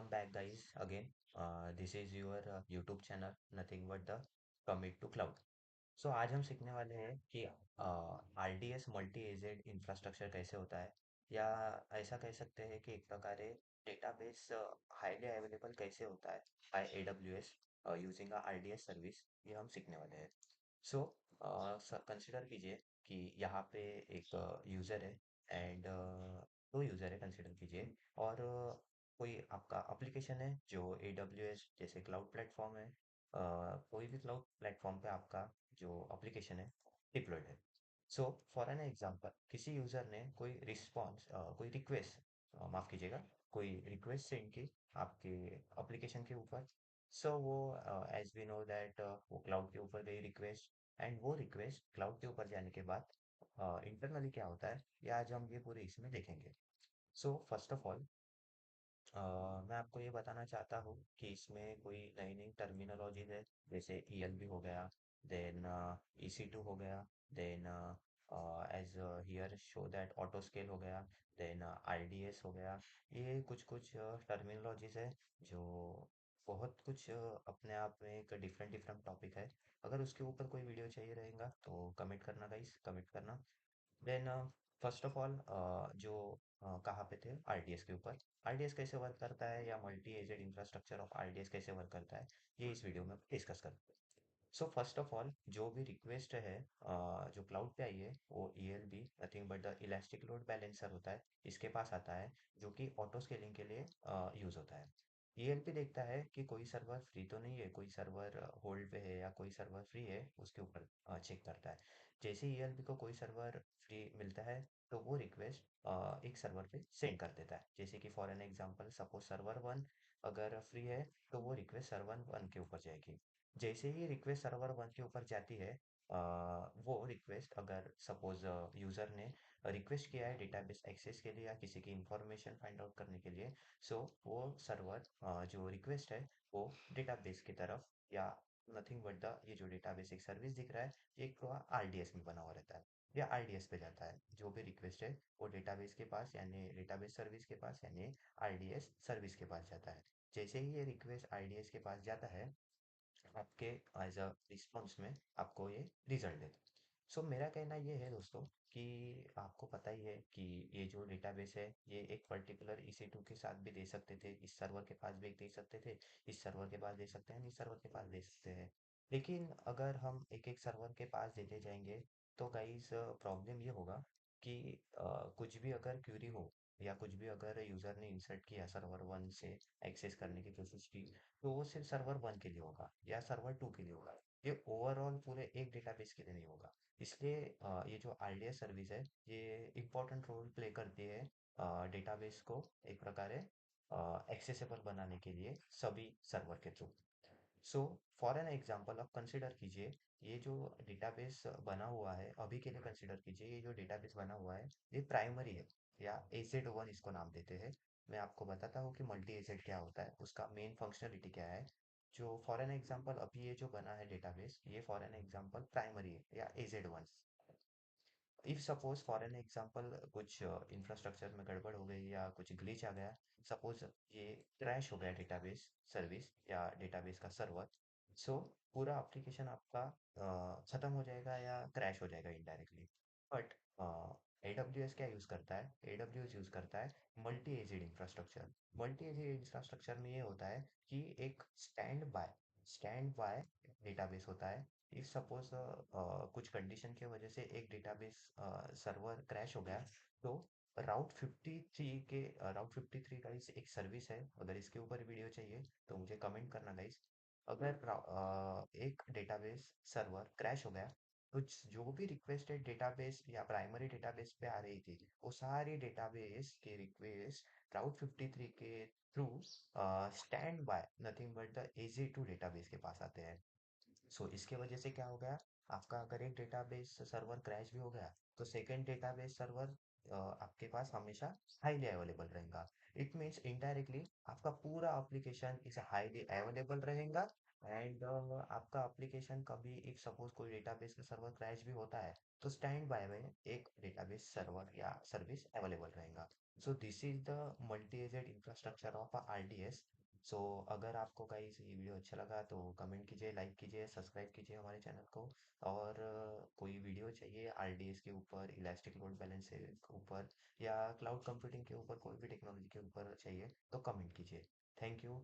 Welcome back, guys. Again, this is your YouTube channel, nothing but the commit to cloud. सो आज हम सीखने वाले हैं कि RDS मल्टी एजेड इंफ्रास्ट्रक्चर कैसे होता है, या ऐसा कह सकते हैं कि एक प्रकार डेटाबेस हाईली अवेलेबल कैसे होता है by AWS using RDS service, ये हम सीखने वाले हैं. सो कंसिडर कीजिए कि यहाँ पे एक यूज़र है एंड दो यूज़र है, कंसिडर कीजिए. और कोई आपका एप्लीकेशन है जो AWS जैसे क्लाउड प्लेटफॉर्म है. कोई भी क्लाउड प्लेटफॉर्म पे आपका जो एप्लीकेशन है डिप्लॉयड है. सो फॉर एन एग्जांपल, किसी यूज़र ने कोई रिस्पॉन्स कोई रिक्वेस्ट, माफ़ कीजिएगा, कोई रिक्वेस्ट सेंड की आपके एप्लीकेशन के ऊपर. सो वो एज वी नो दैट वो क्लाउड के ऊपर गई रिक्वेस्ट, एंड वो रिक्वेस्ट क्लाउड के ऊपर जाने के बाद इंटरनली क्या होता है, ये आज हम ये पूरे इसमें देखेंगे. सो फर्स्ट ऑफ ऑल, मैं आपको ये बताना चाहता हूँ कि इसमें कोई नई नई टर्मिनोलॉजीज है, जैसे ELB हो गया, देन EC2 हो गया, then as here show that auto scale हो गया, देन RDS हो गया. ये कुछ कुछ टर्मिनोलॉजीज है जो बहुत कुछ अपने आप में एक डिफरेंट डिफरेंट टॉपिक है. अगर उसके ऊपर कोई वीडियो चाहिए रहेगा तो कमेंट करना गाइस, कमेंट करना. देन फर्स्ट ऑफ ऑल, जो कहाँ पे थे, RDS के ऊपर. RDS कैसे वर्क करता है, या multi AZ infrastructure of RDS कैसे वर्क करता है, ये इस वीडियो में डिस्कस करते हैं. सो फर्स्ट ऑफ ऑल, जो भी रिक्वेस्ट है जो क्लाउड पे आई है, वो ELB nothing but the elastic load balancer होता है, इसके पास आता है, जो कि ऑटो स्केलिंग के लिए यूज होता है. ELB देखता है कि कोई सर्वर फ्री तो नहीं है, कोई सर्वर होल्ड पे है या कोई सर्वर फ्री है, उसके ऊपर चेक करता है. जैसे ELB को कोई सर्वर फ्री मिलता है, तो वो रिक्वेस्ट एक सर्वर पे सेंड कर देता है. जैसे कि for an example, suppose server one अगर फ्री है, तो वो रिक्वेस्ट सर्वर वन के ऊपर जाएगी. जैसे ही रिक्वेस्ट सर्वर वन के ऊपर जाती है, वो रिक्वेस्ट अगर सपोज यूजर ने रिक्वेस्ट किया है डेटाबेस एक्सेस के लिए या किसी की इंफॉर्मेशन फाइंड आउट करने के लिए, सो वो सर्वर जो रिक्वेस्ट है वो डेटाबेस की तरफ, या नथिंग बट द ये जो डेटाबेस एक सर्विस दिख रहा है, ये एक RDS में बना हुआ रहता है, या RDS पे जाता है. जो भी रिक्वेस्ट है वो डेटाबेस के पास, यानी डेटाबेस सर्विस के पास, यानी RDS सर्विस के पास जाता है. जैसे ही ये रिक्वेस्ट RDS के पास जाता है, आपके एज अ रिस्पॉन्स में आपको ये रिजल्ट देता है. सो मेरा कहना ये है दोस्तों, कि आपको पता ही है कि ये जो डेटाबेस है, ये एक पर्टिकुलर EC2 के साथ भी दे सकते थे, इस सर्वर के पास भी एक दे सकते थे, इस सर्वर के पास दे सकते हैं, इस सर्वर के पास दे सकते हैं. लेकिन अगर हम एक एक सर्वर के पास देते जाएंगे, तो गाइस प्रॉब्लम ये होगा कि कुछ भी अगर क्यूरी हो, या कुछ भी अगर यूजर ने इंसर्ट किया सर्वर वन से एक्सेस करने की कोशिश की, तो वो सिर्फ सर्वर वन के लिए होगा या सर्वर टू के लिए होगा. ये ओवरऑल पूरे एक डेटाबेस के लिए नहीं होगा. इसलिए ये जो RDS सर्विस है, ये इम्पोर्टेंट रोल प्ले करती है डेटाबेस को एक प्रकार एक्सेसिबल बनाने के लिए सभी सर्वर के through. So for an example, आप कंसिडर कीजिए, ये जो डेटाबेस बना हुआ है, अभी के लिए कंसिडर कीजिए, ये जो डेटाबेस बना हुआ है, ये प्राइमरी है, या AZ1 इसको नाम देते हैं. मैं आपको बताता हूँ कि मल्टी एजेड क्या होता है, उसका मेन फंक्शनलिटी क्या है. जो फॉर एन एग्जांपल अभी ये जो बना है डेटाबेस, ये फॉर एन एग्जांपल प्राइमरी है, या AZ1. If suppose for an example कुछ इंफ्रास्ट्रक्चर में गड़बड़ हो गई या कुछ ग्लिच आ गया, सपोज ये क्रैश हो गया डेटाबेस सर्विस या डेटाबेस का सर्वर, सो पूरा एप्लीकेशन आपका खत्म हो जाएगा या क्रैश हो जाएगा इनडायरेक्टली. बट AWS क्या यूज करता है, AWS यूज करता है multi AZ infrastructure. Multi AZ infrastructure में ये होता है कि एक स्टैंड बाय डेटाबेस होता है. इफ सपोज कुछ कंडीशन की वजह से एक डेटाबेस सर्वर क्रैश हो गया, तो राउट 53 का एक सर्विस है. अगर इसके ऊपर वीडियो चाहिए तो मुझे कमेंट करना गाइस. अगर एक डेटाबेस सर्वर क्रैश हो गया, तो जो भी रिक्वेस्टेड डेटाबेस या प्राइमरी डेटाबेस पे आ रही थी, वो सारी डेटाबेस के रिक्वेस्ट राउट 53 के through stand by nothing but the AZ2 database के पास आते हैं. सो इसके वजह से क्या हो गया, आपका अगर एक डेटाबेस सर्वर क्रैश भी हो गया, तो सेकंड डेटाबेस सर्वर आपके पास हमेशा हाईली अवेलेबल रहेगा. इट मीन्स इनडायरेक्टली आपका पूरा एप्लीकेशन इज हाईली अवेलेबल रहेगा। एंड आपका एप्लीकेशन कभी एक सपोज कोई डेटाबेस का सर्वर क्रैश भी होता है तो स्टैंड बाय में एक डेटाबेस सर्वर या सर्विस अवेलेबल रहेगा। So this is the multi AZ infrastructure of RDS. सो अगर आपको गाइस ये वीडियो अच्छा लगा तो कमेंट कीजिए, लाइक कीजिए, सब्सक्राइब कीजिए हमारे चैनल को। और कोई वीडियो चाहिए आरडीएस के ऊपर, इलास्टिक लोड बैलेंस के ऊपर, या क्लाउड कंप्यूटिंग के ऊपर, कोई भी टेक्नोलॉजी के ऊपर चाहिए तो कमेंट कीजिए। Thank you.